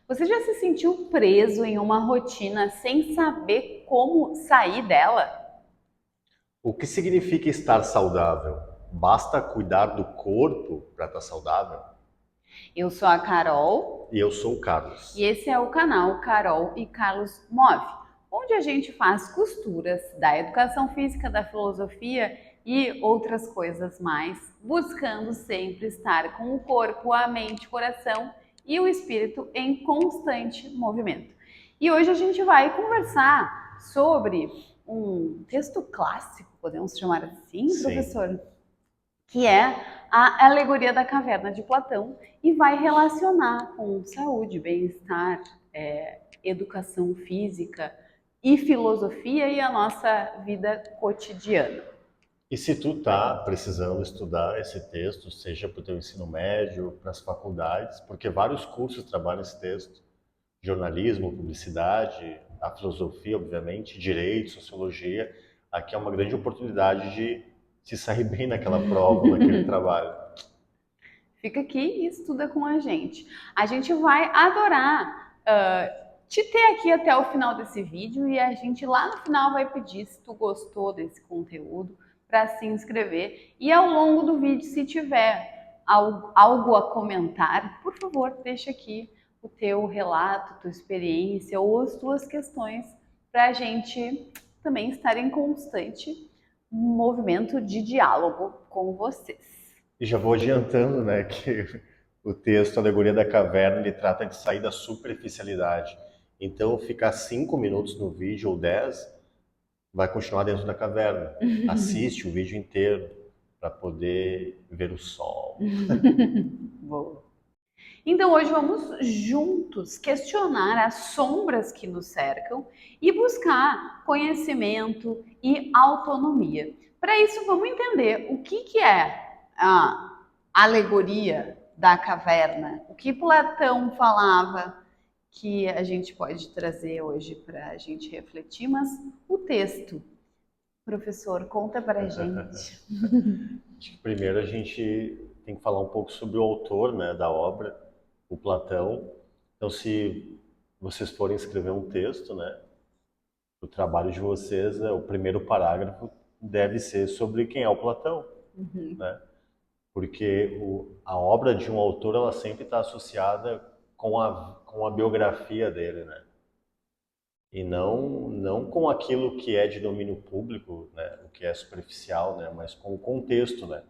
Você já se sentiu preso em uma rotina sem saber como sair dela? O que significa estar saudável? Basta cuidar do corpo para estar saudável? Eu sou a Carol E eu sou o e Carlos. esse é o canal Carol e Carlos Move, onde a gente faz costuras da educação física, da filosofia e outras coisas mais, buscando sempre estar com o corpo, a mente, o coração e o espírito em constante movimento. E hoje a gente vai conversar sobre um texto clássico, podemos chamar assim, Sim. professor? Que é a alegoria da caverna de Platão e vai relacionar com saúde, bem-estar, educação física e filosofia e a nossa vida cotidiana. E se tu tá precisando estudar esse texto, seja para o teu ensino médio, para as faculdades, porque vários cursos trabalham esse texto, jornalismo, publicidade, a filosofia, obviamente, direito, sociologia, aqui é uma grande oportunidade de se sair bem naquela prova, naquele trabalho. Fica aqui e estuda com a gente. A gente vai adorar te ter aqui até o final desse vídeo e a gente lá no final vai pedir se tu gostou desse conteúdo para se inscrever. E ao longo do vídeo, se tiver algo a comentar, por favor, deixa aqui o teu relato, tua experiência ou as tuas questões para a gente também estar em constante movimento de diálogo com vocês. E já vou adiantando, né, que o texto Alegoria da Caverna, ele trata de sair da superficialidade. Então, ficar 5 minutos no vídeo ou 10 vai continuar dentro da caverna. Assiste o vídeo inteiro para poder ver o sol. Boa. Então hoje vamos juntos questionar as sombras que nos cercam e buscar conhecimento e autonomia. Para isso vamos entender o que é a alegoria da caverna, o que Platão falava que a gente pode trazer hoje para a gente refletir, mas o texto, professor, conta para a gente. Acho que primeiro a gente tem que falar um pouco sobre o autor, né, da obra, o Platão. Então, se vocês forem escrever um texto, né, o trabalho de vocês, o primeiro parágrafo deve ser sobre quem é o Platão, Uhum. né? Porque a obra de um autor ela sempre está associada com a biografia dele, né? E não com aquilo que é de domínio público, né? O que é superficial, né? Mas com o contexto, né?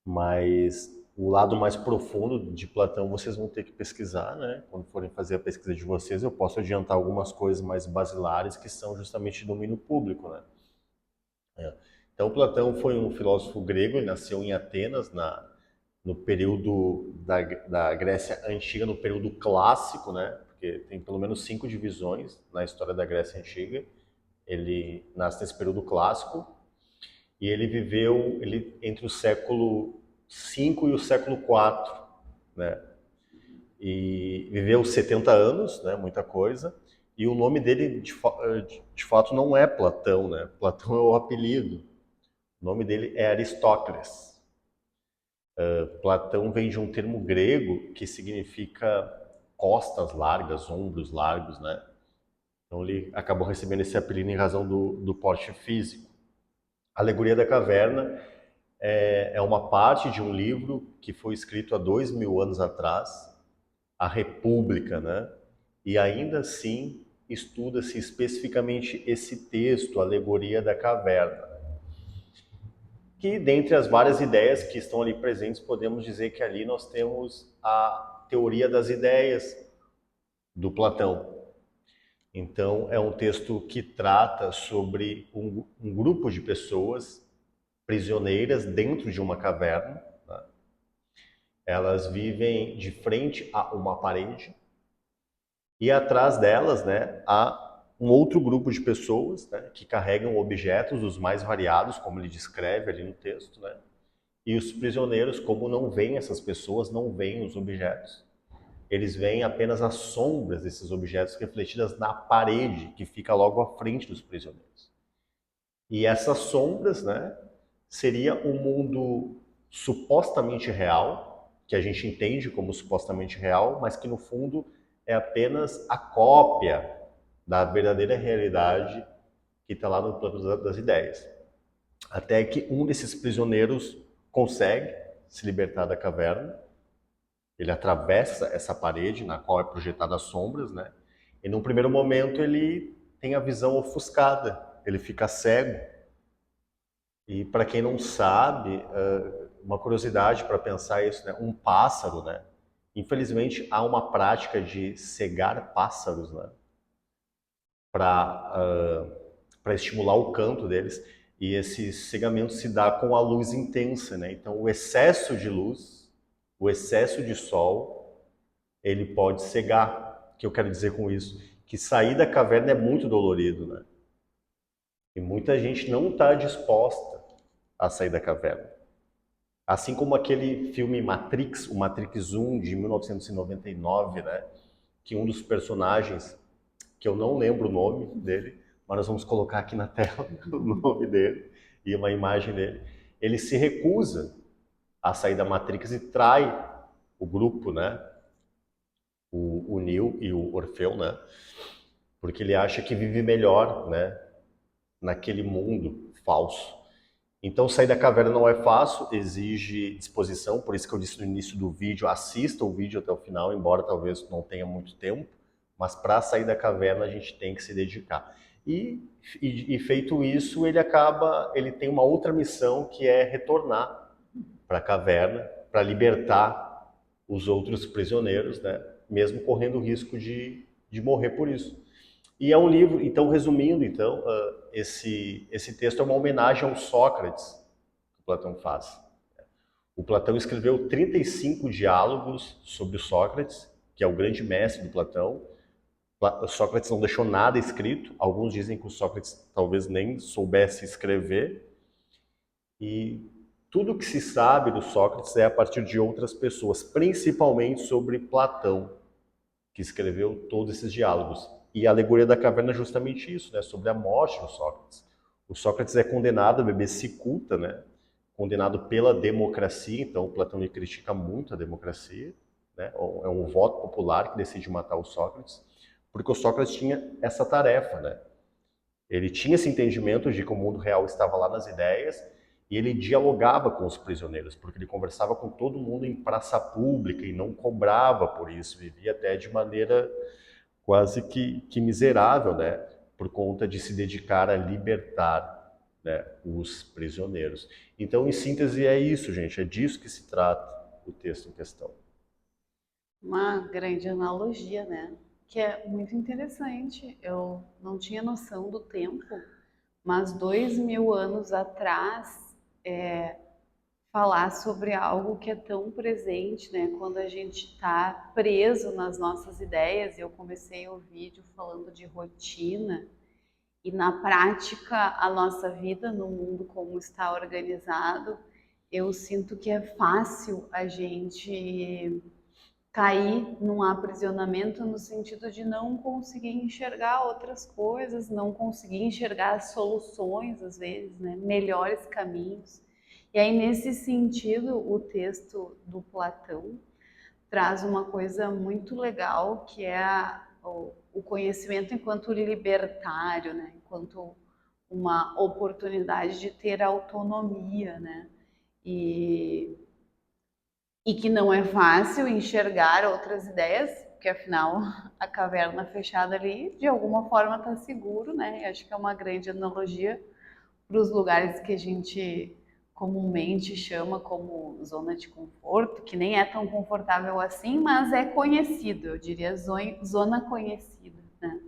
Mas o lado mais profundo de Platão vocês vão ter que pesquisar, né? Quando forem fazer a pesquisa de vocês, eu posso adiantar algumas coisas mais basilares que são justamente de domínio público, né? Então, Platão foi um filósofo grego, ele nasceu em Atenas, no período da Grécia Antiga, no período clássico, né? Porque tem pelo menos 5 divisões na história da Grécia Antiga. Ele nasce nesse período clássico e ele viveu entre o século V e o século IV, né? E viveu 70 anos, né? Muita coisa. E o nome dele, de fato, não é Platão, né? Platão é o apelido. O nome dele é Aristócles. Platão vem de um termo grego que significa costas largas, ombros largos, né? Então ele acabou recebendo esse apelido em razão do porte físico. A Alegoria da Caverna é uma parte de um livro que foi escrito há 2000 anos atrás, a República, né? E ainda assim estuda-se especificamente esse texto, a Alegoria da Caverna. Que dentre as várias ideias que estão ali presentes, podemos dizer que ali nós temos a teoria das ideias do Platão. Então, é um texto que trata sobre um grupo de pessoas prisioneiras dentro de uma caverna. Né? Elas vivem de frente a uma parede e atrás delas, né, há um outro grupo de pessoas, né, que carregam objetos os mais variados, como ele descreve ali no texto, né? E os prisioneiros, como não veem essas pessoas, não veem os objetos. Eles veem apenas as sombras desses objetos refletidas na parede que fica logo à frente dos prisioneiros. E essas sombras, né, seria um mundo supostamente real, que a gente entende como supostamente real, mas que no fundo é apenas a cópia da verdadeira realidade que está lá no plano das ideias. Até que um desses prisioneiros consegue se libertar da caverna, ele atravessa essa parede na qual é projetada as sombras, né? E num primeiro momento ele tem a visão ofuscada, ele fica cego. E para quem não sabe, uma curiosidade para pensar isso, né? Um pássaro, né? Infelizmente há uma prática de cegar pássaros, né? Para estimular o canto deles. E esse cegamento se dá com a luz intensa, né? Então o excesso de luz, o excesso de sol, ele pode cegar. O que eu quero dizer com isso? Que sair da caverna é muito dolorido, né? E muita gente não está disposta a sair da caverna. Assim como aquele filme Matrix, o Matrix 1 de 1999, né? Que um dos personagens, que eu não lembro o nome dele, mas nós vamos colocar aqui na tela o nome dele e uma imagem dele. Ele se recusa a sair da Matrix e trai o grupo, né? O Neo e o Orfeu, né? Porque ele acha que vive melhor, né? Naquele mundo falso. Então, sair da caverna não é fácil, exige disposição, por isso que eu disse no início do vídeo, assista o vídeo até o final, embora talvez não tenha muito tempo, mas para sair da caverna a gente tem que se dedicar. E feito isso, ele tem uma outra missão que é retornar para a caverna, para libertar os outros prisioneiros, né? Mesmo correndo o risco de morrer por isso. E é um livro, então, resumindo, então, esse texto é uma homenagem ao Sócrates, que o Platão faz. O Platão escreveu 35 diálogos sobre o Sócrates, que é o grande mestre do Platão. Sócrates não deixou nada escrito, alguns dizem que o Sócrates talvez nem soubesse escrever, e tudo que se sabe do Sócrates é a partir de outras pessoas, principalmente sobre Platão, que escreveu todos esses diálogos. E a alegoria da caverna é justamente isso, né? Sobre a morte do Sócrates. O Sócrates é condenado a beber cicuta, né? Condenado pela democracia, então Platão lhe critica muito a democracia, né? É um voto popular que decide matar o Sócrates, porque o Sócrates tinha essa tarefa, né? Ele tinha esse entendimento de que o mundo real estava lá nas ideias e ele dialogava com os prisioneiros, porque ele conversava com todo mundo em praça pública e não cobrava por isso, vivia até de maneira quase que miserável, né? Por conta de se dedicar a libertar, né, os prisioneiros. Então, em síntese, é isso, gente, é disso que se trata o texto em questão. Uma grande analogia, né? Que é muito interessante. Eu não tinha noção do tempo, mas 2000 anos atrás, falar sobre algo que é tão presente, né? Quando a gente está preso nas nossas ideias, eu comecei o vídeo falando de rotina, e na prática, a nossa vida no mundo como está organizado, eu sinto que é fácil a gente cair num aprisionamento no sentido de não conseguir enxergar outras coisas, não conseguir enxergar soluções, às vezes, né? Melhores caminhos. E aí, nesse sentido, o texto do Platão traz uma coisa muito legal, que é o conhecimento enquanto libertário, né? Enquanto uma oportunidade de ter autonomia, né? E, e que não é fácil enxergar outras ideias, porque afinal a caverna fechada ali de alguma forma está seguro, né? E acho que é uma grande analogia para os lugares que a gente comumente chama como zona de conforto, que nem é tão confortável assim, mas é conhecido, eu diria zona conhecida, né?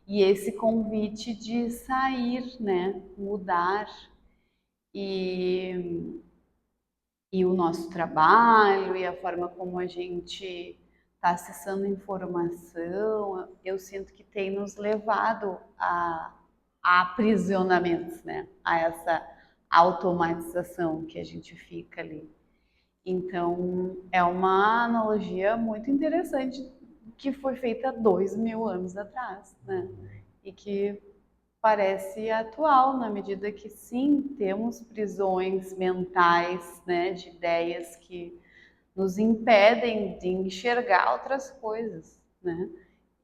E esse convite de sair, né, mudar e, e o nosso trabalho e a forma como a gente está acessando informação, eu sinto que tem nos levado a aprisionamentos, né? A essa automatização que a gente fica ali. Então, é uma analogia muito interessante que foi feita 2000 anos atrás, né? E que parece atual na medida que sim, temos prisões mentais, né, de ideias que nos impedem de enxergar outras coisas, né?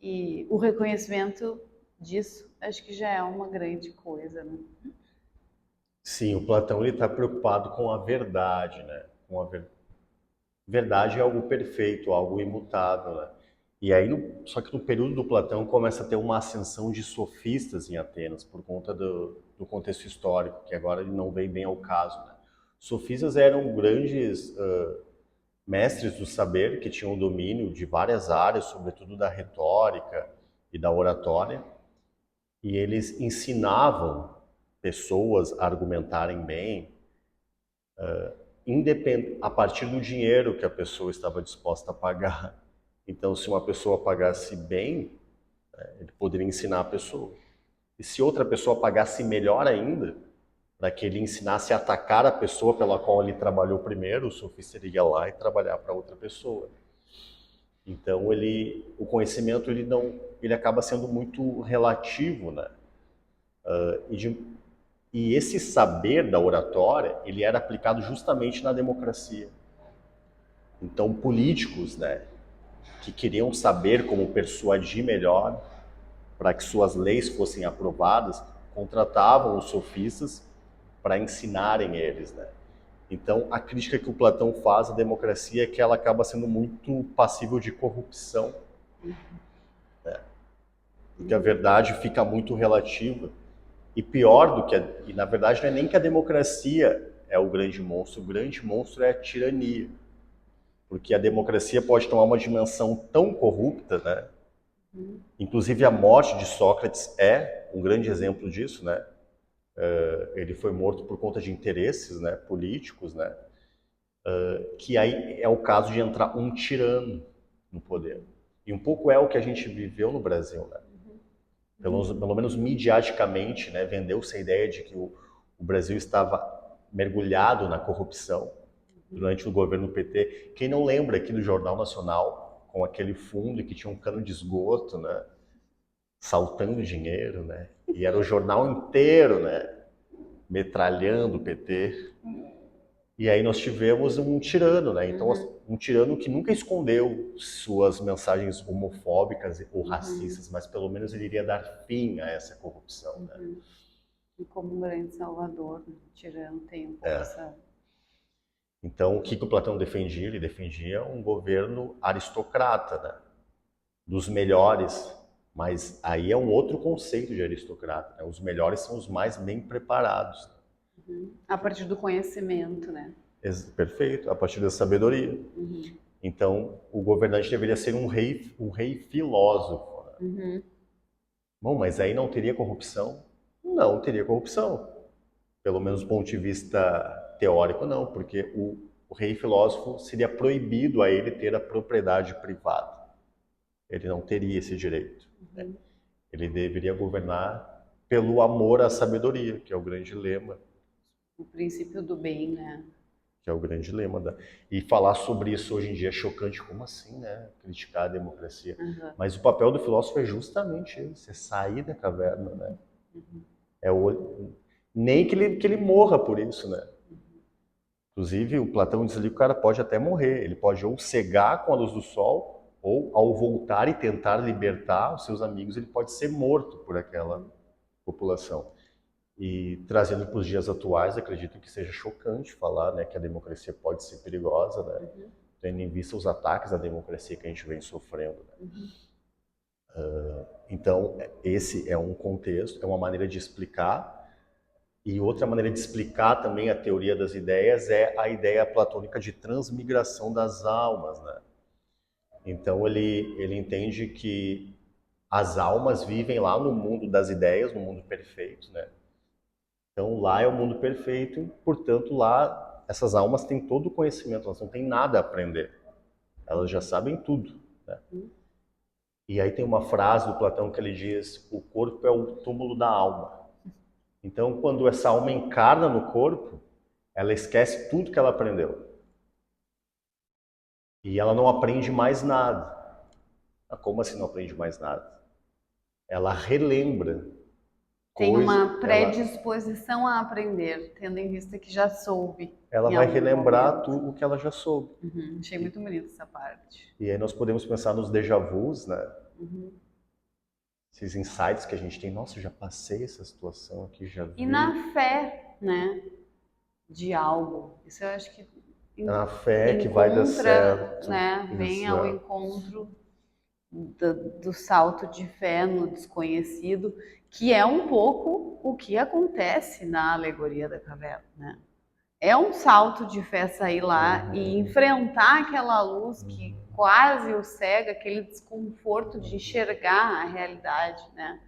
E o reconhecimento disso, acho que já é uma grande coisa, né? Sim, o Platão ele está preocupado com a verdade, né? Verdade é algo perfeito, algo imutável, né? E aí, só que no período do Platão começa a ter uma ascensão de sofistas em Atenas por conta do contexto histórico, que agora ele não vem bem ao caso, né? Sofistas eram grandes mestres do saber que tinham domínio de várias áreas, sobretudo da retórica e da oratória, e eles ensinavam pessoas a argumentarem bem, a partir do dinheiro que a pessoa estava disposta a pagar. Então, se uma pessoa pagasse bem, ele poderia ensinar a pessoa. E se outra pessoa pagasse melhor ainda, para que ele ensinasse a atacar a pessoa pela qual ele trabalhou primeiro, o sofista iria lá e trabalhar para outra pessoa. Então, o conhecimento ele acaba sendo muito relativo, né? E, e esse saber da oratória, ele era aplicado justamente na democracia. Então, políticos, né, que queriam saber como persuadir melhor para que suas leis fossem aprovadas, contratavam os sofistas para ensinarem eles, né? Então, a crítica que o Platão faz à democracia é que ela acaba sendo muito passível de corrupção, porque a verdade fica muito relativa. E pior do que e na verdade não é nem que a democracia é o grande monstro é a tirania. Porque a democracia pode tomar uma dimensão tão corrupta, né? Inclusive a morte de Sócrates é um grande exemplo disso, né? Ele foi morto por conta de interesses, né, políticos, né? Que aí é o caso de entrar um tirano no poder. E um pouco é o que a gente viveu no Brasil, né? Pelo menos midiaticamente, né, vendeu-se a ideia de que o Brasil estava mergulhado na corrupção durante o governo PT. Quem não lembra aqui do Jornal Nacional, com aquele fundo que tinha um cano de esgoto, né, saltando dinheiro, né? E era o jornal inteiro, né, metralhando o PT. E aí nós tivemos um tirano, né? Então, um tirano que nunca escondeu suas mensagens homofóbicas ou racistas, mas pelo menos ele iria dar fim a essa corrupção, né? E como um grande salvador, né? Tirano tem um pouco essa... Então, o que o Platão defendia? Ele defendia um governo aristocrata, né? Dos melhores. Mas aí é um outro conceito de aristocrata, né? Os melhores são os mais bem preparados. A partir do conhecimento, né? Perfeito, a partir da sabedoria. Então, o governante deveria ser um rei filósofo. Né? Bom, mas aí não teria corrupção? Não teria corrupção. Pelo menos do ponto de vista teórico, não, porque o rei filósofo seria proibido a ele ter a propriedade privada. Ele não teria esse direito. Né? Ele deveria governar pelo amor à sabedoria, que é o grande lema. O princípio do bem, né? Que é o grande lema. E falar sobre isso hoje em dia é chocante. Como assim, né? Criticar a democracia. Mas o papel do filósofo é justamente esse, é sair da caverna, né? Nem que ele morra por isso, né? Inclusive, o Platão diz ali que o cara pode até morrer. Ele pode ou cegar com a luz do sol, ou ao voltar e tentar libertar os seus amigos, ele pode ser morto por aquela população. E trazendo para os dias atuais, acredito que seja chocante falar, né, que a democracia pode ser perigosa, né, tendo em vista os ataques à democracia que a gente vem sofrendo. Né. Então, esse é um contexto, é uma maneira de explicar. E outra maneira de explicar também a teoria das ideias é a ideia platônica de transmigração das almas. Né. Então, ele entende que as almas vivem lá no mundo das ideias, no mundo perfeito, né. Então lá é o mundo perfeito, portanto lá essas almas têm todo o conhecimento, elas não têm nada a aprender. Elas já sabem tudo. Né? E aí tem uma frase do Platão que ele diz, o corpo é o túmulo da alma. Então quando essa alma encarna no corpo, ela esquece tudo que ela aprendeu. E ela não aprende mais nada. Como assim não aprende mais nada? Ela relembra. Tem uma predisposição a aprender, tendo em vista que já soube. ela em vai algum relembrar momento. tudo o que ela já soube. Achei muito bonita essa parte. E aí nós podemos pensar nos déjà vus, né? Uhum. Esses insights que a gente tem. Nossa, eu já passei essa situação aqui, já E vi. na fé, né, de algo. Isso eu acho que É na fé que vai dar encontra, certo. né, vem ao Exato. encontro do salto de fé no desconhecido, que é um pouco o que acontece na alegoria da caverna, né? É um salto de fé sair lá e Uhum. enfrentar aquela luz que Uhum. quase o cega, aquele desconforto de enxergar a realidade, né?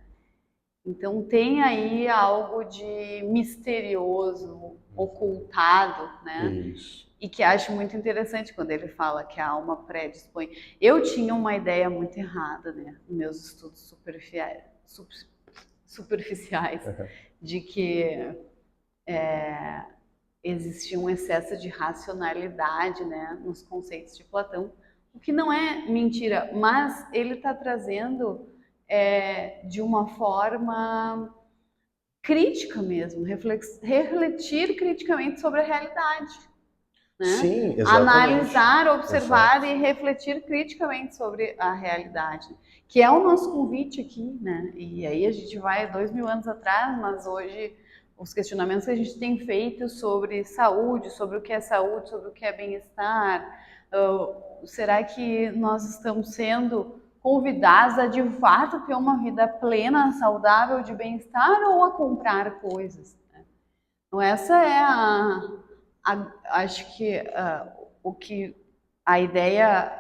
Então tem aí algo de misterioso, ocultado, né? Isso. E que acho muito interessante quando ele fala que a alma predispõe. Eu tinha uma ideia muito errada, né, nos meus estudos superficiais, de que existia um excesso de racionalidade, né, nos conceitos de Platão, o que não é mentira, mas ele está trazendo de uma forma crítica mesmo, refletir criticamente sobre a realidade, né? Sim, exatamente. Analisar, observar Exato. e refletir criticamente sobre a realidade, que é o nosso convite aqui, né? E aí a gente vai 2000 anos atrás, mas hoje os questionamentos que a gente tem feito sobre saúde, sobre o que é saúde, sobre o que é bem-estar, será que nós estamos sendo convidados a de fato ter uma vida plena, saudável, de bem-estar ou a comprar coisas? Então essa é acho que o que a ideia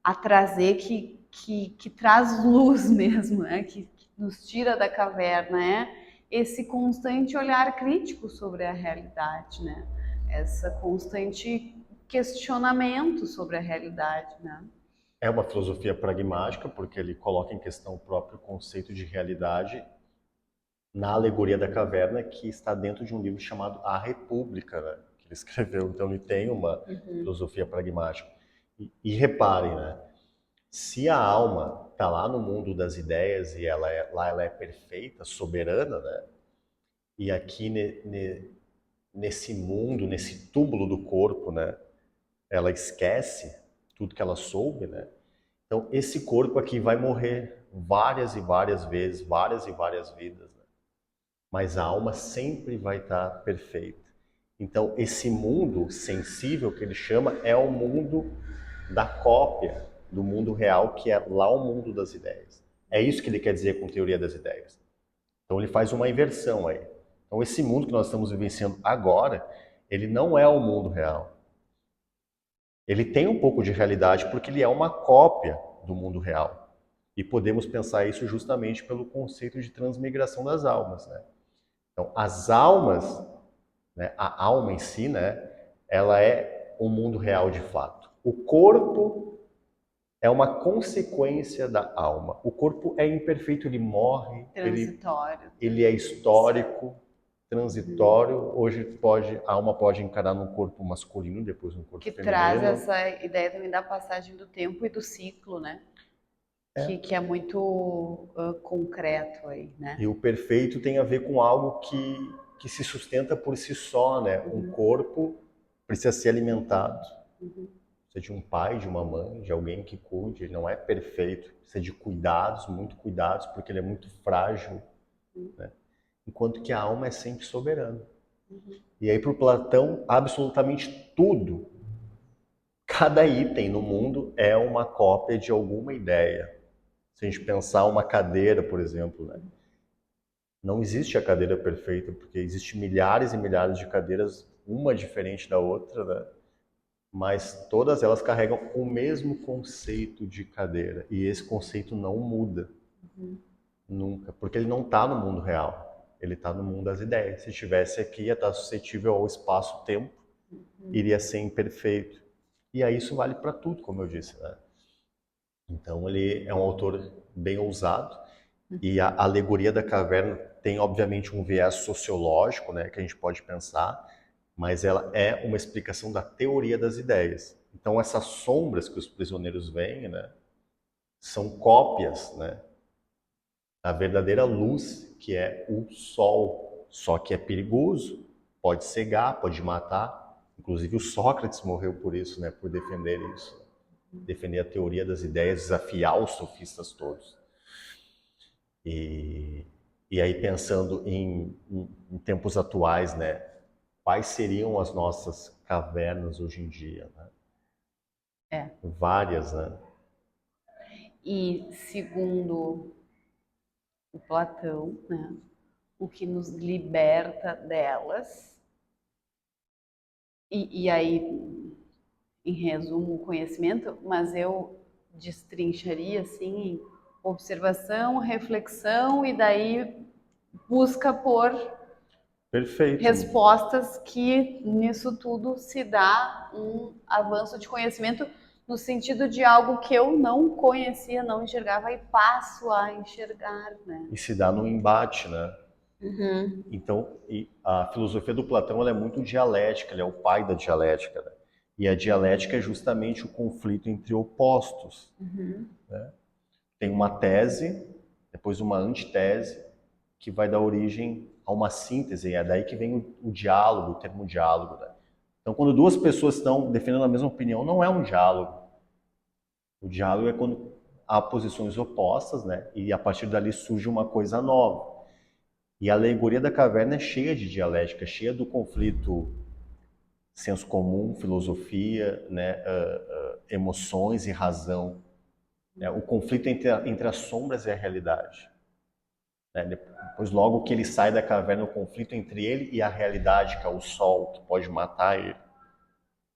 a trazer que traz luz mesmo, né? Que nos tira da caverna, é esse constante olhar crítico sobre a realidade, né? Essa constante questionamento sobre a realidade, né? É uma filosofia pragmática, porque ele coloca em questão o próprio conceito de realidade na alegoria da caverna, que está dentro de um livro chamado A República, né, que ele escreveu. Então ele tem uma filosofia pragmática. E reparem, né, se a alma está lá no mundo das ideias e lá ela é perfeita, soberana, né, e aqui nesse mundo, nesse túmulo do corpo, né, ela esquece tudo que ela soube, né? Então esse corpo aqui vai morrer várias e várias vezes, várias e várias vidas, né? Mas a alma sempre vai estar perfeita. Então esse mundo sensível que ele chama é o mundo da cópia do mundo real, que é lá o mundo das ideias. É isso que ele quer dizer com teoria das ideias. Então ele faz uma inversão aí. Então esse mundo que nós estamos vivenciando agora, ele não é o mundo real. Ele tem um pouco de realidade porque ele é uma cópia do mundo real. E podemos pensar isso justamente pelo conceito de transmigração das almas, né? Então, as almas, né, a alma em si, né, ela é o mundo real de fato. O corpo é uma consequência da alma. O corpo é imperfeito, ele morre, Transitório. ele é histórico, transitório. Hoje a alma pode encarar num corpo masculino, depois num corpo Que traz feminino. essa ideia também da passagem do tempo e do ciclo, né? Que é muito concreto aí, né? E o perfeito tem a ver com algo que se sustenta por si só, né? Um corpo precisa ser alimentado. Precisa de um pai, de uma mãe, de alguém que cuide. Ele não é perfeito. Precisa de cuidados, muito cuidados, porque ele é muito frágil, né? Enquanto que a alma é sempre soberana. E aí, para o Platão, absolutamente tudo, cada item no mundo é uma cópia de alguma ideia. Se a gente pensar uma cadeira, por exemplo, né? Não existe a cadeira perfeita, porque existem milhares e milhares de cadeiras, uma diferente da outra, né? Mas todas elas carregam o mesmo conceito de cadeira. E esse conceito não muda, nunca, porque ele não está no mundo real. Ele está no mundo das ideias. Se estivesse aqui, ia estar suscetível ao espaço-tempo, iria ser imperfeito. E aí isso vale para tudo, como eu disse, né? Então ele é um autor bem ousado. E a alegoria da caverna tem, obviamente, um viés sociológico, né, que a gente pode pensar, mas ela é uma explicação da teoria das ideias. Então, essas sombras que os prisioneiros veem, né, são cópias, né, da verdadeira luz, que é o sol. Só que é perigoso, pode cegar, pode matar, Inclusive o Sócrates morreu por isso, né? Por defender isso. Defender a teoria das ideias, desafiar os sofistas todos. E aí pensando em tempos atuais, né? Quais seriam as nossas cavernas hoje em dia, né? Várias, né? E segundo o Platão, né, o que nos liberta delas, e aí, em resumo, o conhecimento, mas eu destrincharia assim em observação, reflexão e daí busca por Perfeito. respostas, que nisso tudo se dá um avanço de conhecimento no sentido de algo que eu não conhecia, não enxergava e passo a enxergar, né? E se dá no embate, né? Uhum. Então, a filosofia do Platão ela é muito dialética, ele é o pai da dialética, né? E a dialética é justamente o conflito entre opostos. Né? Tem uma tese, depois uma antitese, que vai dar origem a uma síntese, e é daí que vem o diálogo, o termo diálogo. Né? Então, quando duas pessoas estão defendendo a mesma opinião, não é um diálogo. O diálogo é quando há posições opostas, né? E a partir dali surge uma coisa nova. E a alegoria da caverna é cheia de dialética, cheia do conflito senso comum, filosofia, né? Emoções e razão. Né? O conflito entre as sombras e a realidade. Né? Depois, logo que ele sai da caverna, o conflito entre ele e a realidade, que é o sol, que pode matar ele.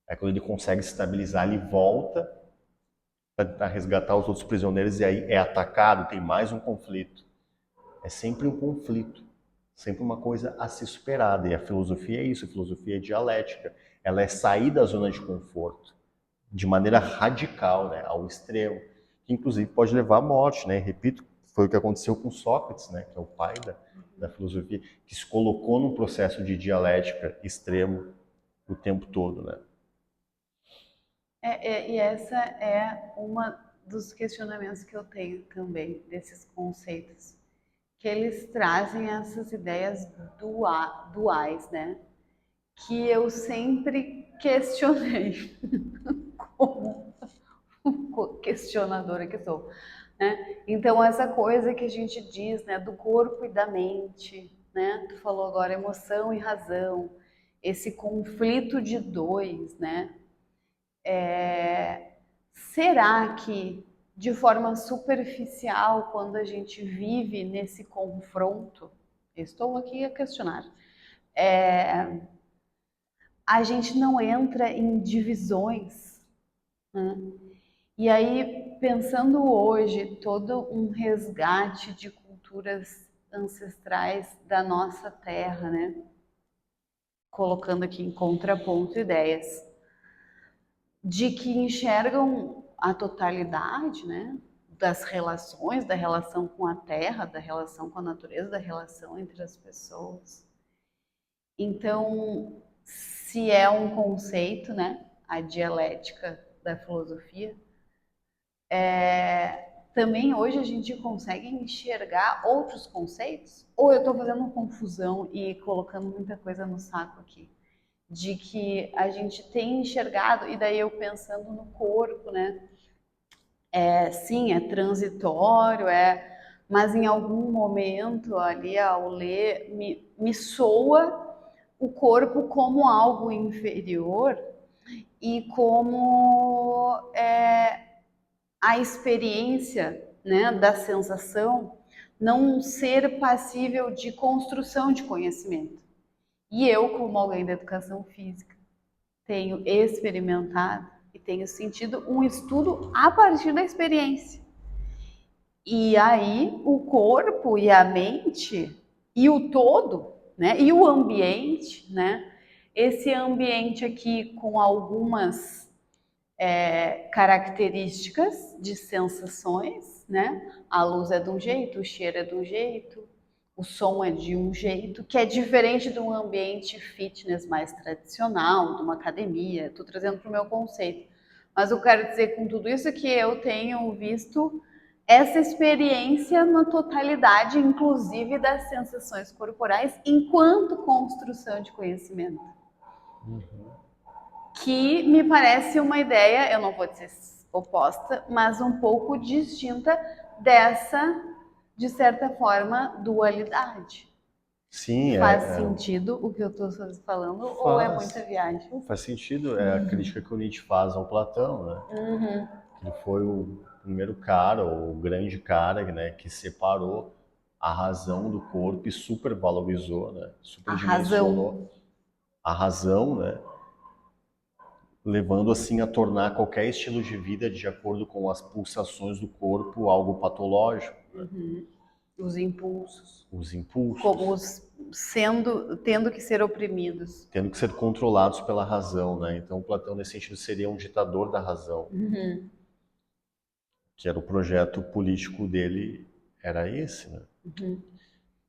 Aí quando ele consegue se estabilizar, ele volta para resgatar os outros prisioneiros e aí é atacado, tem mais um conflito. É sempre um conflito, sempre uma coisa a ser superada. E a filosofia é isso, a filosofia é dialética. Ela é sair da zona de conforto de maneira radical, né, ao extremo, que inclusive pode levar à morte, né? Repito, foi o que aconteceu com Sócrates, né, que é o pai da filosofia, que se colocou num processo de dialética extremo o tempo todo, né? E essa é uma dos questionamentos que eu tenho também desses conceitos, que eles trazem essas ideias duais, né? Que eu sempre questionei como questionadora que sou, né? Então essa coisa que a gente diz, né, do corpo e da mente, né? Tu falou agora emoção e razão, esse conflito de dois, né? Será que de forma superficial, quando a gente vive nesse confronto, estou aqui a questionar, a gente não entra em divisões, né? E aí, pensando hoje, todo um resgate de culturas ancestrais da nossa terra, né? Colocando aqui em contraponto ideias de que enxergam a totalidade, né? Das relações, da relação com a terra, da relação com a natureza, da relação entre as pessoas. Então, se é um conceito, né? A dialética da filosofia, também hoje a gente consegue enxergar outros conceitos? Ou eu estou fazendo uma confusão e colocando muita coisa no saco aqui? De que a gente tem enxergado, e daí eu pensando no corpo, né? Sim, é transitório, mas em algum momento ali ao ler, me soa o corpo como algo inferior e como a experiência, né, da sensação não ser passível de construção de conhecimento. E eu, como alguém da educação física, tenho experimentado e tenho sentido um estudo a partir da experiência. E aí o corpo e a mente e o todo, né, e o ambiente, né, esse ambiente aqui com algumas características de sensações, né? A luz é de um jeito, o cheiro é de um jeito, o som é de um jeito, que é diferente de um ambiente fitness mais tradicional, de uma academia. Estou trazendo para o meu conceito. Mas eu quero dizer com tudo isso que eu tenho visto essa experiência na totalidade, inclusive das sensações corporais, enquanto construção de conhecimento. Uhum. que me parece uma ideia, eu não vou dizer oposta, mas um pouco distinta dessa, de certa forma, dualidade. Sim, Faz sentido o que eu estou falando ou é muita viagem? faz sentido. É a crítica que o Nietzsche faz ao Platão, né? Ele foi o primeiro cara, o grande cara, né, que separou a razão do corpo e supervalorizou, né? Superdimensionou a razão, né? Levando assim a tornar qualquer estilo de vida de acordo com as pulsações do corpo algo patológico. Os impulsos. Os impulsos. Como tendo que ser oprimidos. Tendo que ser controlados pela razão, né? Então Platão nesse sentido seria um ditador da razão. Que era o projeto político dele, era esse, né?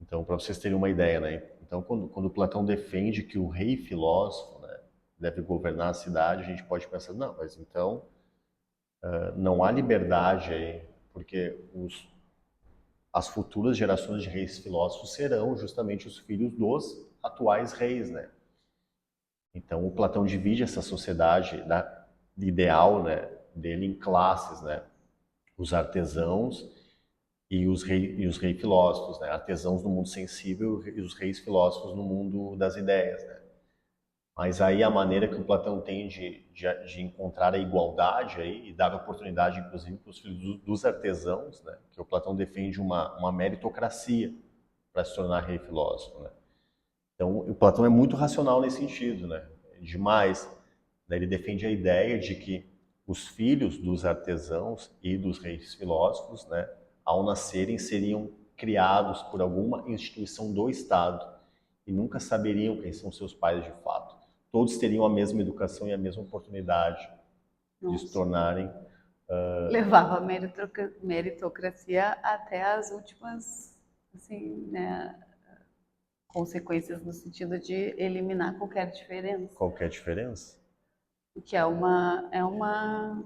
Então, para vocês terem uma ideia, né? Então, quando Platão defende que o rei filósofo, né, deve governar a cidade, a gente pode pensar, não, mas então não há liberdade aí, porque as futuras gerações de reis filósofos serão justamente os filhos dos atuais reis, né? Então, o Platão divide essa sociedade ideal, né, dele em classes, né? Os artesãos e os reis filósofos, né? Artesãos no mundo sensível e os reis filósofos no mundo das ideias, né? Mas aí a maneira que o Platão tem de encontrar a igualdade aí, e dar oportunidade, inclusive, para os filhos dos artesãos, né? Que o Platão defende uma meritocracia para se tornar rei filósofo, né? Então, o Platão é muito racional nesse sentido, né? Demais. Né? Ele defende a ideia de que os filhos dos artesãos e dos reis filósofos, né, ao nascerem, seriam criados por alguma instituição do Estado e nunca saberiam quem são seus pais de fato. Todos teriam a mesma educação e a mesma oportunidade de se tornarem... Levava a meritocracia até as últimas, assim, né, consequências no sentido de eliminar qualquer diferença. Qualquer diferença? Que é uma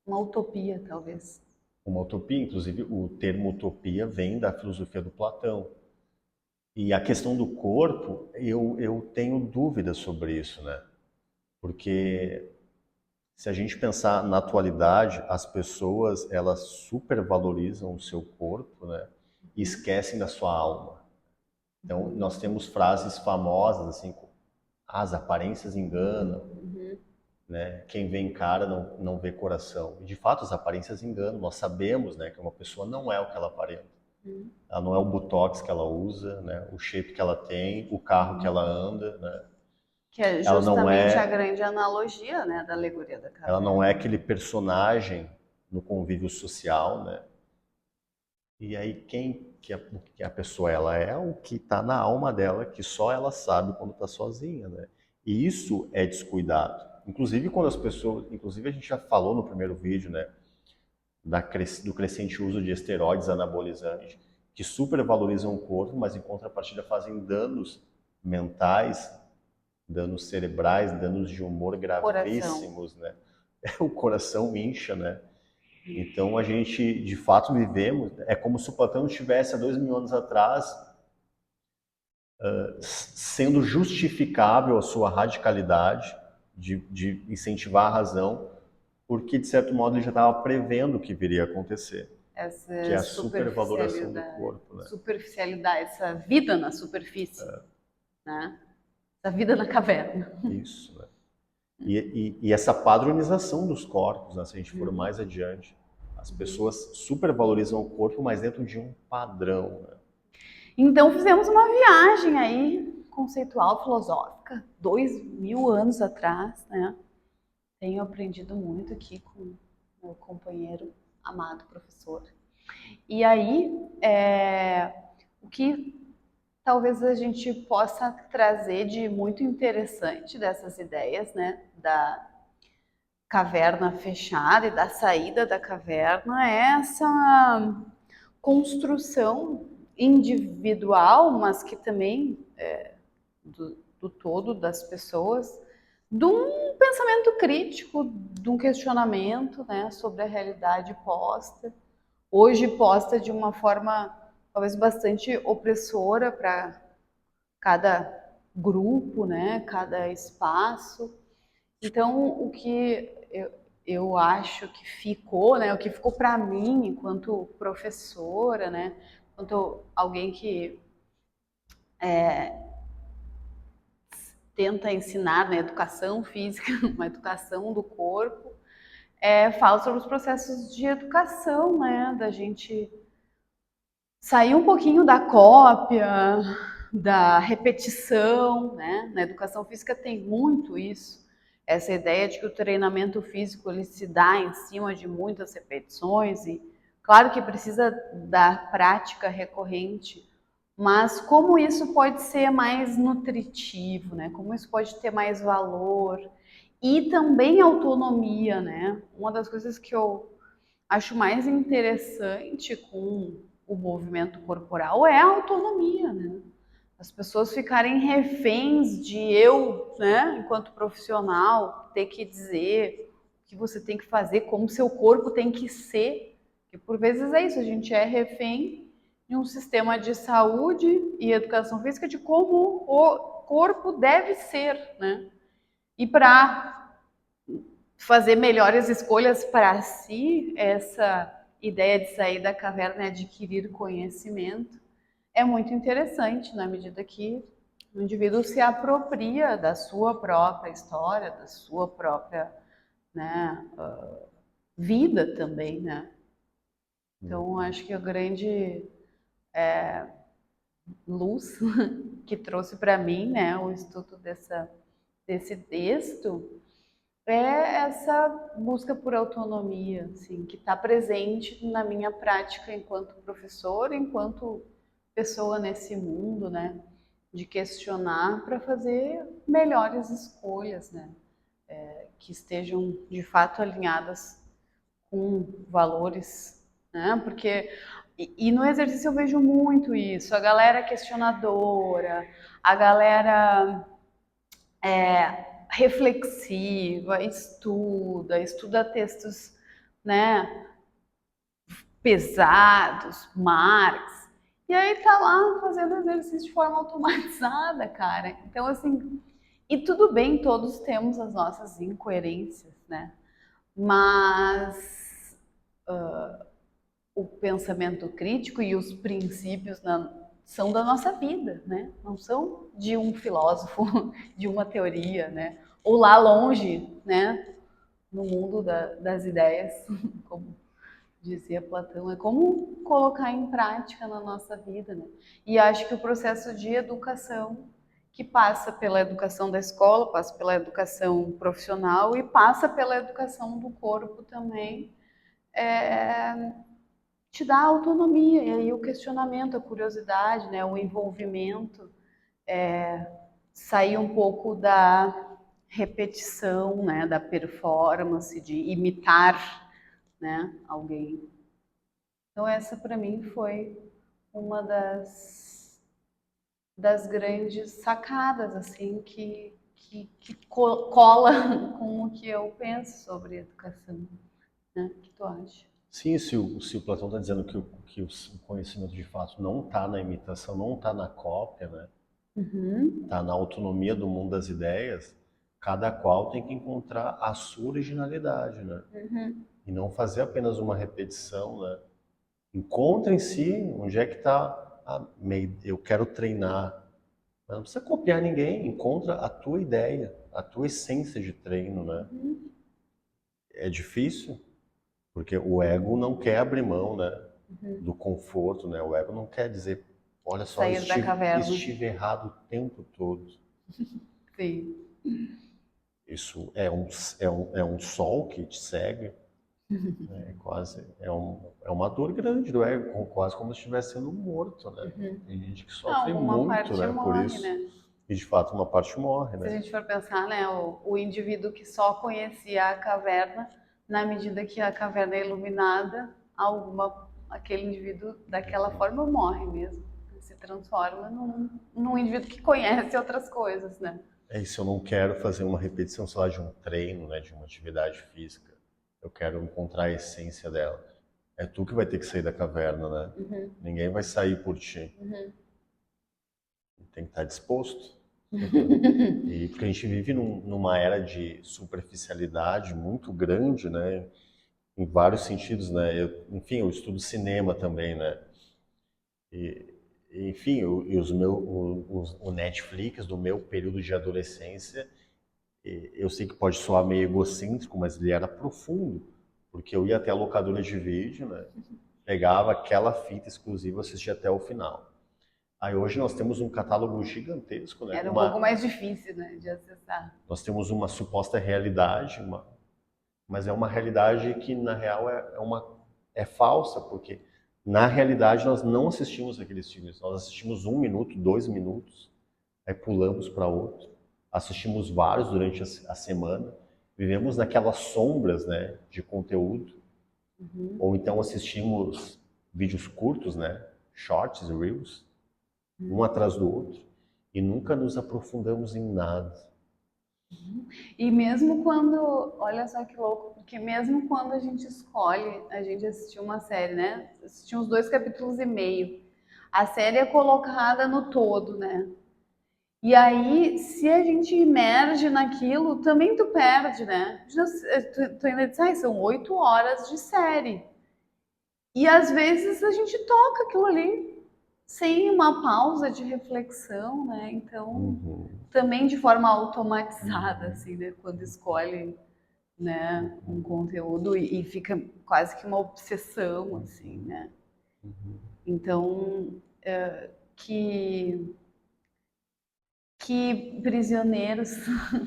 utopia, talvez. Uma utopia, inclusive o termo utopia vem da filosofia do Platão. E a questão do corpo, eu tenho dúvidas sobre isso, né? Porque se a gente pensar na atualidade, as pessoas, elas supervalorizam o seu corpo, né? E esquecem da sua alma. Então, nós temos frases famosas, assim, as aparências enganam, né? Quem vê em cara não vê coração. E, de fato, as aparências enganam. Nós sabemos, né, que uma pessoa não é o que ela aparenta. Ela não é o botox que ela usa, né? O shape que ela tem, o carro que ela anda, né? Que é justamente a grande analogia, né, da alegoria da caverna. Ela não é aquele personagem no convívio social, né? E aí quem que a pessoa ela é o que está na alma dela, que só ela sabe quando está sozinha, né? E isso é descuidado. Inclusive quando as pessoas, inclusive a gente já falou no primeiro vídeo, né, do crescente uso de esteroides anabolizantes, que supervalorizam o corpo, mas em contrapartida fazem danos mentais, danos cerebrais, danos de humor gravíssimos, né? O coração incha, né? Então a gente, de fato, vivemos, é como se o Platão estivesse há 2000 anos atrás sendo justificável a sua radicalidade de incentivar a razão, porque, de certo modo, ele já estava prevendo o que viria a acontecer. Que é a supervaloração do corpo, né? Superficialidade, essa vida na superfície, né? Essa vida na caverna. Isso, né? E essa padronização dos corpos, né? Se a gente for mais adiante, as pessoas supervalorizam o corpo, mas dentro de um padrão, né? Então fizemos uma viagem aí conceitual, filosófica, 2000 anos atrás, né? Tenho aprendido muito aqui com meu companheiro, amado professor. E aí, o que talvez a gente possa trazer de muito interessante dessas ideias, né, da caverna fechada e da saída da caverna é essa construção individual, mas que também do todo das pessoas, de um pensamento crítico, de um questionamento, né, sobre a realidade posta, hoje posta de uma forma talvez bastante opressora para cada grupo, né, cada espaço, Então, o que eu acho que ficou, né, o que ficou para mim enquanto professora, né, enquanto alguém que tenta ensinar na educação física, uma educação do corpo, fala sobre os processos de educação, né, da gente sair um pouquinho da cópia, da repetição, né? Na educação física tem muito isso, essa ideia de que o treinamento físico ele se dá em cima de muitas repetições e claro que precisa da prática recorrente, mas como isso pode ser mais nutritivo, né? Como isso pode ter mais valor e também autonomia, né? Uma das coisas que eu acho mais interessante com o movimento corporal é a autonomia, né? As pessoas ficarem reféns de eu, né, enquanto profissional, ter que dizer o que você tem que fazer, como seu corpo tem que ser. Porque por vezes é isso, a gente é refém de um sistema de saúde e educação física de como o corpo deve ser, né? E para fazer melhores escolhas para si, essa ideia de sair da caverna e adquirir conhecimento é muito interessante na medida que o indivíduo se apropria da sua própria história, da sua própria, né, vida também, né? Então, acho que a grande luz que trouxe para mim, né, o estudo desse texto é essa busca por autonomia, assim, que está presente na minha prática enquanto professor, enquanto pessoa nesse mundo, né? De questionar para fazer melhores escolhas, né? Que estejam de fato alinhadas com valores, né? Porque e no exercício eu vejo muito isso, a galera questionadora, a galera reflexiva, estuda textos, né, pesados, Marx, e aí tá lá fazendo exercício de forma automatizada, cara. Então, assim, e tudo bem, todos temos as nossas incoerências, né? Mas o pensamento crítico e os princípios são da nossa vida, né? Não são de um filósofo, de uma teoria, né? Ou lá longe, né? No mundo das ideias, como dizia Platão, é como colocar em prática na nossa vida, né? E acho que o processo de educação, que passa pela educação da escola, passa pela educação profissional e passa pela educação do corpo também, te dá autonomia, e aí o questionamento, a curiosidade, né, o envolvimento, sair um pouco da repetição, né, da performance, de imitar, né, alguém. Então essa para mim foi uma das grandes sacadas assim que cola com o que eu penso sobre educação, né? O que tu acha? Sim, se o Platão está dizendo que o conhecimento de fato não está na imitação, não está na cópia, né? Uhum. Está na autonomia do mundo das ideias, cada qual tem que encontrar a sua originalidade, né? Uhum. E não fazer apenas uma repetição, né? Encontra em si onde é que está eu quero treinar. Mas não precisa copiar ninguém, encontra a tua ideia, a tua essência de treino, né? Uhum. É difícil, porque o ego não quer abrir mão, né, Uhum. do conforto, né? O ego não quer dizer, olha só, Sair da caverna. estive errado o tempo todo. Sim. Isso é um sol que te segue, é quase, é uma dor grande do ego, quase como se estivesse sendo morto, né? Uhum. Tem gente que sofre Não, uma muito, parte né, por morre, isso, né? e de fato uma parte morre, Se a né? gente for pensar, né, o indivíduo que só conhecia a caverna, na medida que a caverna é iluminada, aquele indivíduo daquela forma morre mesmo, se transforma num indivíduo que conhece outras coisas, né? É isso, eu não quero fazer uma repetição, sei lá, de um treino, né, de uma atividade física. Eu quero encontrar a essência dela. É tu que vai ter que sair da caverna, né? Uhum, Ninguém vai sair por ti. uhum. Tem que estar disposto. E porque a gente vive numa era de superficialidade muito grande, né? Em vários sentidos, né? Enfim, eu estudo cinema também, né? E, enfim, o Netflix do meu período de adolescência, eu sei que pode soar meio egocêntrico, mas ele era profundo, porque eu ia até a locadora de vídeo, né? Pegava aquela fita exclusiva e assistia até o final. Aí hoje nós temos um catálogo gigantesco, né? Era um pouco mais difícil, né, de acessar. Nós temos uma suposta realidade, mas é uma realidade que na real é falsa, porque na realidade nós não assistimos aqueles filmes, nós assistimos 1 minuto, 2 minutos, aí pulamos para outro, assistimos vários durante a semana, vivemos naquelas sombras, né, de conteúdo, ou então assistimos vídeos curtos, né, shorts, reels, um atrás do outro, e nunca nos aprofundamos em nada. E mesmo quando, olha só que louco, porque mesmo quando a gente escolhe, a gente assistir uma série, né? Assistir uns 2 capítulos e meio, a série é colocada no todo, né? E aí, se a gente imerge naquilo, também tu perde, né? Tu ainda diz, são 8 horas de série. E às vezes a gente toca aquilo ali sem uma pausa de reflexão, né? Então, também de forma automatizada, assim, né? Quando escolhe, né, um conteúdo e fica quase que uma obsessão, assim, né? Então, que que prisioneiros,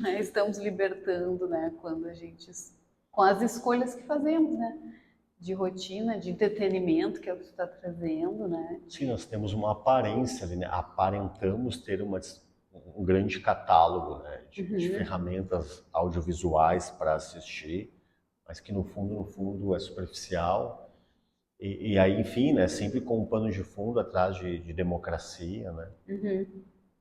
né, estamos libertando, né, quando a gente, com as escolhas que fazemos, né, de rotina, de entretenimento, que é o que tu está trazendo, né? Sim, nós temos uma aparência ali, né? Aparentamos ter um grande catálogo, né, de ferramentas audiovisuais para assistir, mas que no fundo é superficial. E aí, enfim, né, sempre com um pano de fundo atrás de democracia, né?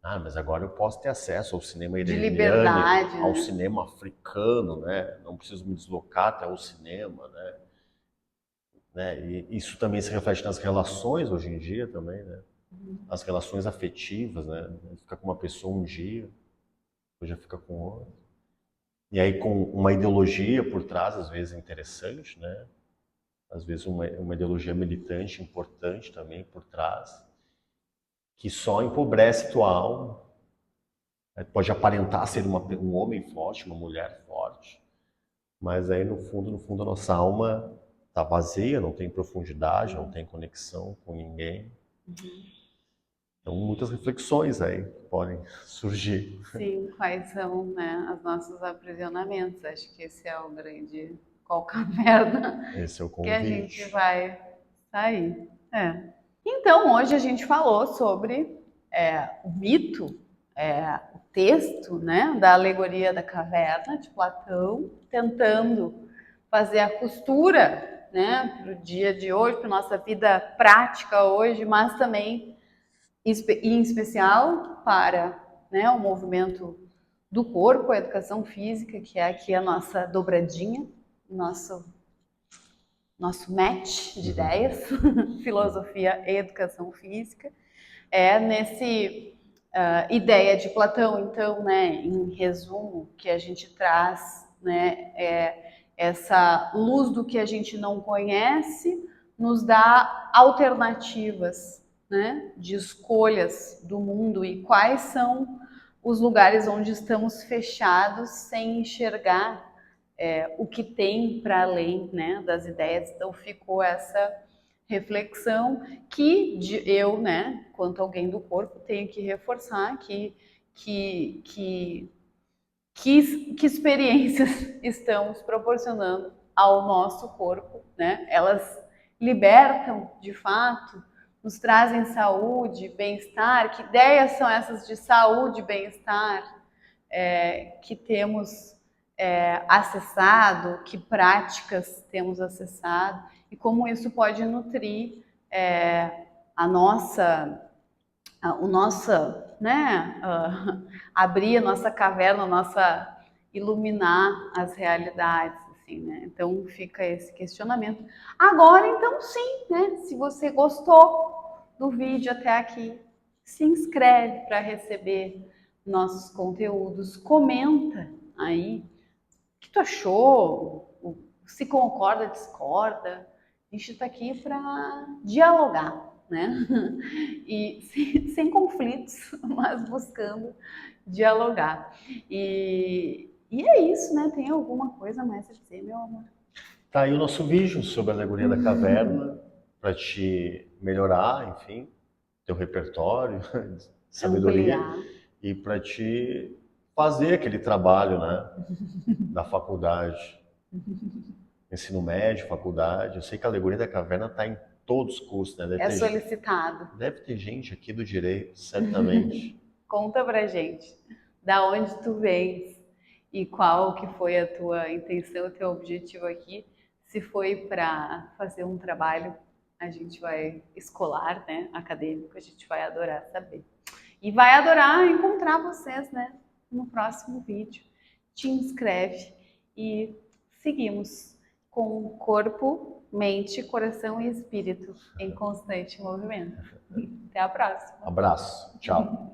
Ah, mas agora eu posso ter acesso ao cinema De iraniano, liberdade, ao né? cinema africano, né? Não preciso me deslocar até o cinema, né? E isso também se reflete nas relações hoje em dia também, né? As relações afetivas, né? Fica com uma pessoa um dia, depois já fica com outra. E aí com uma ideologia por trás, às vezes é interessante, né? Às vezes uma ideologia militante importante também por trás, que só empobrece tua alma. Pode aparentar ser um homem forte, uma mulher forte, mas aí no fundo a nossa alma está vazia, não tem profundidade, não tem conexão com ninguém. Então muitas reflexões aí podem surgir. Sim, quais são, né, os nossos aprisionamentos? Acho que esse é o grande qual caverna Esse é o que a gente convite. vai sair. É. Então, hoje a gente falou sobre o mito, o texto, né, da alegoria da caverna de Platão, tentando fazer a costura, né, para o dia de hoje, para nossa vida prática hoje, mas também em especial para, né, o movimento do corpo, a educação física, que é aqui a nossa dobradinha, nosso match de ideias, filosofia e educação física. É nesse ideia de Platão, então, né, em resumo, que a gente traz, né, essa luz do que a gente não conhece, nos dá alternativas, né, de escolhas do mundo e quais são os lugares onde estamos fechados sem enxergar o que tem para além, né, das ideias. Então ficou essa reflexão que eu, né, quanto alguém do corpo, tenho que reforçar que experiências estamos proporcionando ao nosso corpo, né? Elas libertam, de fato, nos trazem saúde, bem-estar. Que ideias são essas de saúde e bem-estar que temos acessado, que práticas temos acessado e como isso pode nutrir a nossa, o nossa, né, abrir a nossa caverna, iluminar as realidades, assim, né? Então fica esse questionamento. Agora, então, sim, né? Se você gostou do vídeo até aqui, se inscreve para receber nossos conteúdos, comenta aí o que tu achou, se concorda, discorda. A gente está aqui para dialogar, né? E sem conflitos, mas buscando dialogar. E é isso, né? Tem alguma coisa mais a dizer, meu amor? Tá aí o nosso vídeo sobre a alegoria da caverna, para te melhorar, enfim, teu repertório, sabedoria, Ampliar. e para te fazer aquele trabalho, né, da faculdade, ensino médio, faculdade. Eu sei que a alegoria da caverna está em todos os cursos, né? É solicitado. Deve ter gente aqui do direito, certamente. Conta pra gente, da onde tu vens e qual que foi a tua intenção, o teu objetivo aqui. Se foi para fazer um trabalho, a gente vai escolar, né, acadêmico, a gente vai adorar saber. E vai adorar encontrar vocês, né, no próximo vídeo. Te inscreve e seguimos com corpo, mente, coração e espírito em constante movimento. Até a próxima. Abraço, tchau.